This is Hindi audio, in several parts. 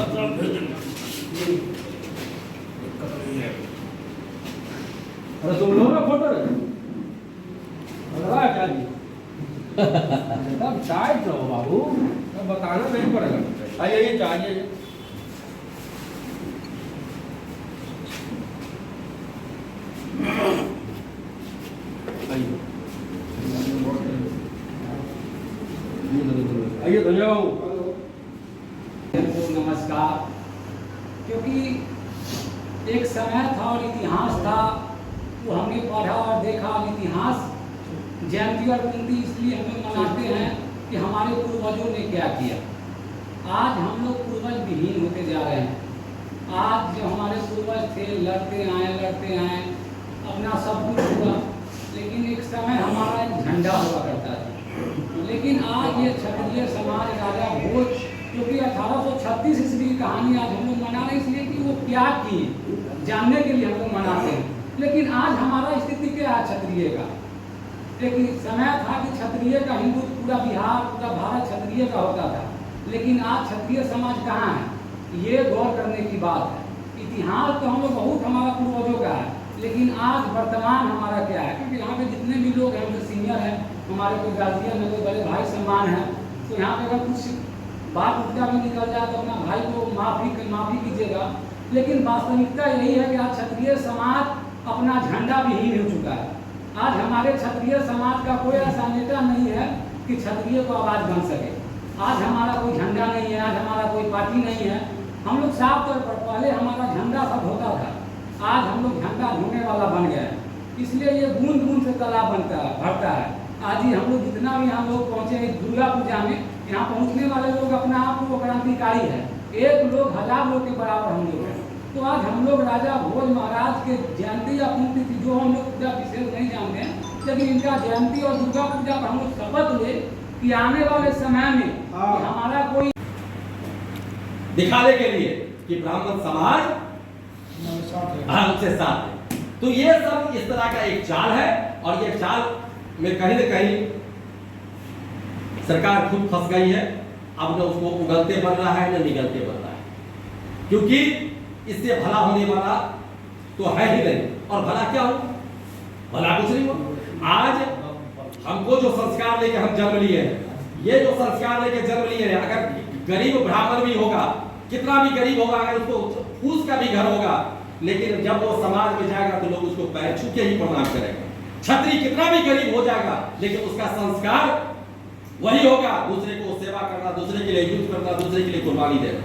अरे तुम लो ना फोटो क्या जी तब टाइट रहो बाबू, तब बताना नहीं पड़ेगा। आइए ये चाहिए आइए धन्यवाद। नमस्कार। क्योंकि एक समय था और इतिहास था, वो हमने पढ़ा और देखा। इतिहास जयंती और कुंती इसलिए हम लोग मनाते हैं कि हमारे पूर्वजों ने क्या किया। आज हम लोग पूर्वज विहीन होते जा रहे हैं। आज जो हमारे पूर्वज थे लड़ते आए, अपना सब कुछ हुआ, लेकिन एक समय हमारा एक झंडा हुआ करता था। लेकिन आज ये क्षत्रिय समाज राजा भोज, क्योंकि 1836 ईस्वी की कहानी आज हम लोग मना रहे हैं, इसलिए कि वो क्या किए जानने के लिए हम लोग मनाते हैं। लेकिन आज हमारा स्थिति क्या है क्षत्रिय का। एक समय था कि क्षत्रिय का हिंदू पूरा बिहार पूरा भारत क्षत्रिय का होता था, लेकिन आज क्षत्रिय समाज कहाँ है, ये गौर करने की बात है। इतिहास तो हम लोग बहुत हमारा पूर्वजों का है, लेकिन आज वर्तमान हमारा क्या है। क्योंकि यहाँ पे जितने भी लोग हैं, हमसे सीनियर हैं, हमारे कोई गार्जियन है, कोई बड़े भाई सम्मान है, तो यहाँ पे अगर कुछ बात उल्टा भी निकल जाए तो अपना भाई को माफ़ी कीजिएगा। लेकिन वास्तविकता यही है कि आज क्षत्रिय समाज अपना झंडा विहीन हो चुका है। आज हमारे क्षत्रिय समाज का कोई ऐसा नेता नहीं है कि क्षत्रिय को आवाज़ बन सके। आज हमारा कोई झंडा नहीं है, आज हमारा कोई पार्टी नहीं है। हम लोग साफ तौर पर पहले हमारा झंडा सब होता था, आज हम लोग झंडा ढूंढने वाला बन गए हैं। इसलिए ये बूंद बूंद से तालाब भरता है। आज ही हम लोग जितना भी हम लोग पहुँचे दुर्गा पूजा में, यहाँ पहुँचने वाले लोग अपने आप को क्रांतिकारी है। एक लोग 1000 लोग के बराबर हम लोग हैं। तो आज हम लोग राजा भोज महाराज के जयंती या पुण्यतिथि, जो हम लोग पूजा विशेष नहीं जानते हैं, लेकिन इनका जयंती और दुर्गा पूजा पर हम लोग शपथ ले कि आने वाले समय में कि हमारा कोई दिखाने के लिए कि ब्राह्मण समाज हमसे साथ है। तो ये सब इस तरह का एक चाल है, और ये चाल में कहीं न कहीं सरकार खुद फंस गई है। अब न उसको उगलते बन रहा है न निगलते बन रहा है, क्योंकि इससे भला होने वाला तो है ही नहीं। और भला क्या हो, भला कुछ नहीं हो। आज हमको जो संस्कार लेके हम जन्म लिए हैं, ये जो संस्कार लेके जन्म लिए हैं, अगर गरीब ब्राह्मण भी होगा, कितना भी गरीब होगा, अगर उसको फूस का भी घर होगा, लेकिन जब वो समाज में जाएगा तो लोग उसको पैर छू के ही प्रणाम करेंगे। छत्री कितना भी गरीब हो जाएगा, लेकिन उसका संस्कार वही होगा, दूसरे को सेवा करना, दूसरे के लिए युद्ध करना, दूसरे के लिए कुर्बानी देना।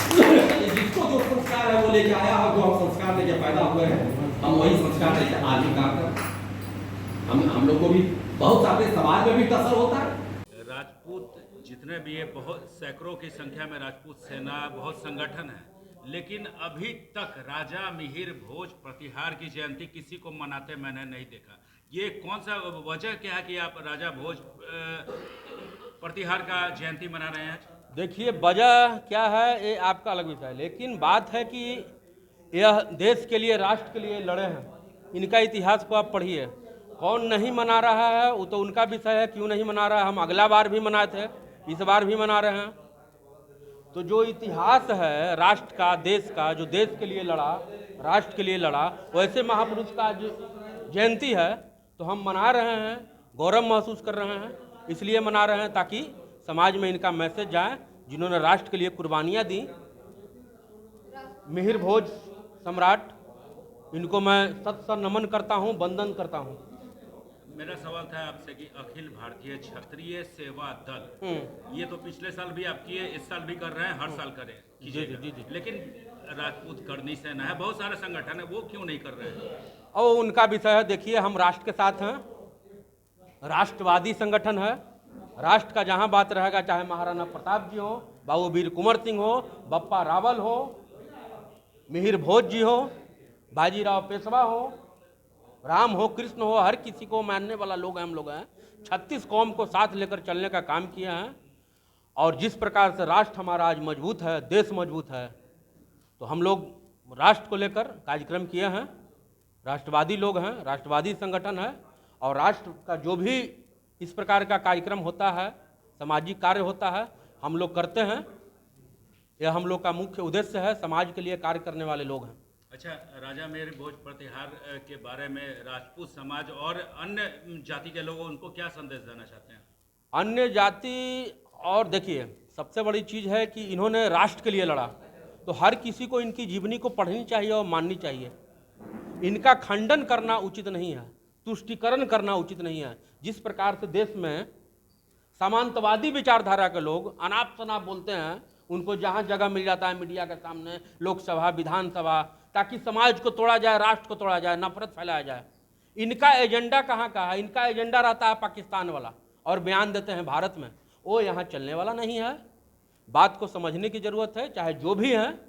जिसको जो संस्कार है वो लेके आया, और जो हम संस्कार लेके पैदा हुए हैं, हम वही संस्कार लेके आज भी काम करते हैं। हम लोग को भी बहुत सारे समाज में भी टसर होता है। राजपूत जितने भी है, बहुत सैकड़ों की संख्या में राजपूत सेना, बहुत संगठन है, लेकिन अभी तक राजा मिहिर भोज प्रतिहार की जयंती किसी को मनाते मैंने नहीं देखा। ये कौन सा वजह क्या है कि आप राजा भोज प्रतिहार का जयंती मना रहे हैं? देखिए, वजह क्या है ये आपका अलग विषय है, लेकिन बात है कि यह देश के लिए, राष्ट्र के लिए लड़े हैं। इनका इतिहास को आप पढ़िए। कौन नहीं मना रहा है वो तो उनका विषय है, क्यों नहीं मना रहा है। हम अगला बार भी मनाए थे, इस बार भी मना रहे हैं। तो जो इतिहास है राष्ट्र का, देश का, जो देश के लिए लड़ा, राष्ट्र के लिए लड़ा, वैसे महापुरुष का आज जयंती है, तो हम मना रहे हैं, गौरव महसूस कर रहे हैं। इसलिए मना रहे हैं ताकि समाज में इनका मैसेज जाए, जिन्होंने राष्ट्र के लिए कुर्बानियाँ दी। मिहिर भोज सम्राट, इनको मैं सत नमन करता हूँ, वंदन करता हूँ। मेरा सवाल था आपसे कि अखिल भारतीय क्षत्रिय सेवा दल, ये तो पिछले साल भी आप किए, इस साल भी कर रहे हैं, हर साल करें कीजिए, लेकिन राजपूत करनी सेना है, बहुत सारे संगठन है, वो क्यों नहीं कर रहे हैं? और उनका विषय है। देखिए, हम राष्ट्र के साथ हैं, राष्ट्रवादी संगठन है। राष्ट्र का जहां बात रहेगा, चाहे महाराणा प्रताप जी हो, बाबू वीर कुंवर सिंह हो, बप्पा रावल हो, मिहिर भोज जी हो, बाजीराव पेशवा हो, राम हो, कृष्ण हो, हर किसी को मानने वाला लोग हम लोग हैं। 36 कौम को साथ लेकर चलने का काम किया है। और जिस प्रकार से राष्ट्र हमारा आज मजबूत है, देश मजबूत है, तो हम लोग राष्ट्र को लेकर कार्यक्रम किए हैं। राष्ट्रवादी लोग हैं, राष्ट्रवादी संगठन है, और राष्ट्र का जो भी इस प्रकार का कार्यक्रम होता है, सामाजिक कार्य होता है, हम लोग करते हैं। यह हम लोग का मुख्य उद्देश्य है। समाज के लिए कार्य करने वाले लोग हैं। अच्छा, राजा मिहिर भोज प्रतिहार के बारे में राजपूत समाज और अन्य जाति के लोग उनको क्या संदेश देना चाहते हैं? अन्य जाति और देखिए, सबसे बड़ी चीज़ है कि इन्होंने राष्ट्र के लिए लड़ा, तो हर किसी को इनकी जीवनी को पढ़नी चाहिए और माननी चाहिए। इनका खंडन करना उचित नहीं है, तुष्टीकरण करना उचित नहीं है। जिस प्रकार से देश में सामंतवादी विचारधारा के लोग अनाप शनाप बोलते हैं, उनको जहाँ जगह मिल जाता है मीडिया के सामने, लोकसभा, विधानसभा, ताकि समाज को तोड़ा जाए, राष्ट्र को तोड़ा जाए, नफरत फैलाया जाए। इनका एजेंडा कहाँ का है? इनका एजेंडा रहता है पाकिस्तान वाला, और बयान देते हैं भारत में। वो यहाँ चलने वाला नहीं है। बात को समझने की ज़रूरत है। चाहे जो भी हैं,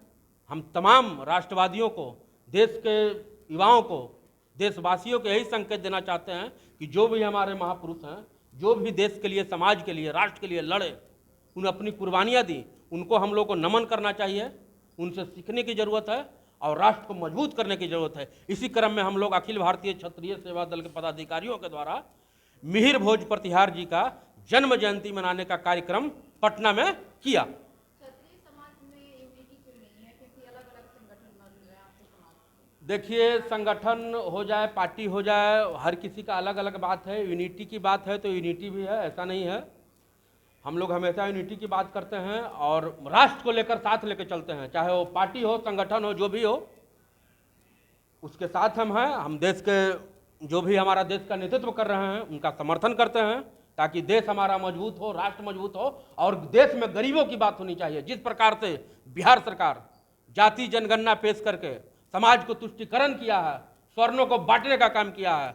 हम तमाम राष्ट्रवादियों को, देश के युवाओं को, देशवासियों को यही संकेत देना चाहते हैं कि जो भी हमारे महापुरुष हैं, जो भी देश के लिए, समाज के लिए, राष्ट्र के लिए लड़े, उन्हें अपनी कुर्बानियाँ दी, उनको हम लोग को नमन करना चाहिए। उनसे सीखने की ज़रूरत है और राष्ट्र को मजबूत करने की ज़रूरत है। इसी क्रम में हम लोग अखिल भारतीय क्षत्रिय सेवा दल के पदाधिकारियों के द्वारा मिहिर भोज प्रतिहार जी का जन्म जयंती मनाने का कार्यक्रम पटना में किया। क्षत्रिय समाज में यूनिटी क्यों नहीं है? क्योंकि अलग-अलग संगठन बन रहे हैं आपके समाज में। देखिए, संगठन हो जाए, पार्टी हो जाए, हर किसी का अलग अलग बात है। यूनिटी की बात है तो यूनिटी भी है, ऐसा नहीं है। हम लोग हमेशा यूनिटी की बात करते हैं और राष्ट्र को लेकर साथ लेकर चलते हैं, चाहे वो पार्टी हो, संगठन हो, जो भी हो, उसके साथ हम हैं। हम देश के, जो भी हमारा देश का नेतृत्व कर रहे हैं, उनका समर्थन करते हैं, ताकि देश हमारा मजबूत हो, राष्ट्र मजबूत हो। और देश में गरीबों की बात होनी चाहिए। जिस प्रकार से बिहार सरकार जाति जनगणना पेश करके समाज को तुष्टीकरण किया है, स्वर्णों को बांटने का काम किया है,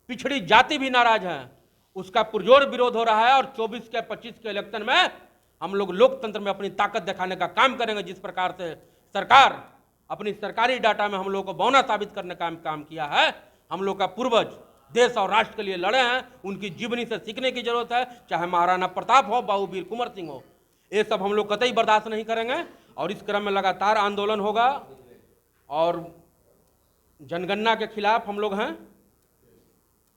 पिछड़ी जाति भी नाराज हैं, उसका पुरजोर विरोध हो रहा है। और 24 के 25 के इलेक्शन में हम लोग लोकतंत्र में अपनी ताकत दिखाने का काम करेंगे। जिस प्रकार से सरकार अपनी सरकारी डाटा में हम लोग को बौना साबित करने का काम किया है, हम लोग का पूर्वज देश और राष्ट्र के लिए लड़े हैं, उनकी जीवनी से सीखने की जरूरत है। चाहे महाराणा प्रताप हो, बाबू वीर कुंवर सिंह हो, ये सब हम लोग कतई बर्दाश्त नहीं करेंगे। और इस क्रम में लगातार आंदोलन होगा और जनगणना के खिलाफ हम लोग हैं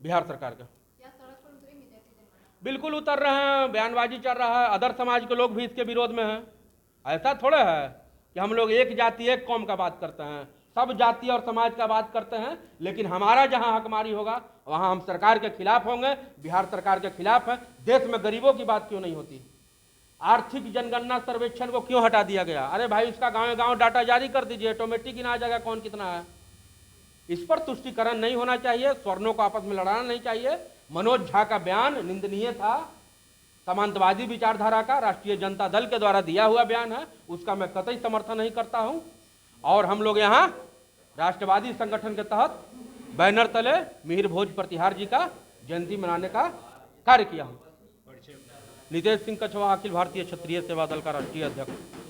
बिहार सरकार का। क्या सड़क पर उतरेंगे जैसे जनगणना? बिल्कुल उतर रहे हैं, बयानबाजी चल रहा है। अदर समाज के लोग भी इसके विरोध में हैं। ऐसा थोड़ा है कि हम लोग एक जाति एक कौम का बात करते हैं, सब जाति और समाज का बात करते हैं। लेकिन हमारा जहां हकमारी होगा वहां हम सरकार के खिलाफ होंगे। बिहार सरकार के खिलाफ है। देश में गरीबों की बात क्यों नहीं होती? आर्थिक जनगणना सर्वेक्षण को क्यों हटा दिया गया? अरे भाई, उसका गांव गांव डाटा जारी कर दीजिए, ऑटोमेटिक गिना जाएगा कौन कितना है। इस पर तुष्टीकरण नहीं होना चाहिए, स्वर्णों को आपस में लड़ाना नहीं चाहिए। मनोज झा का बयान निंदनीय था, सामंतवादी विचारधारा का, राष्ट्रीय जनता दल के द्वारा दिया हुआ बयान है, उसका मैं कतई समर्थन नहीं करता हूं। और हम लोग यहाँ राष्ट्रवादी संगठन के तहत बैनर तले मिहिर भोज प्रतिहार जी का जयंती मनाने का कार्य किया हूँ। नितेश सिंह कछवा, अखिल भारतीय क्षत्रिय सेवा दल का राष्ट्रीय अध्यक्ष।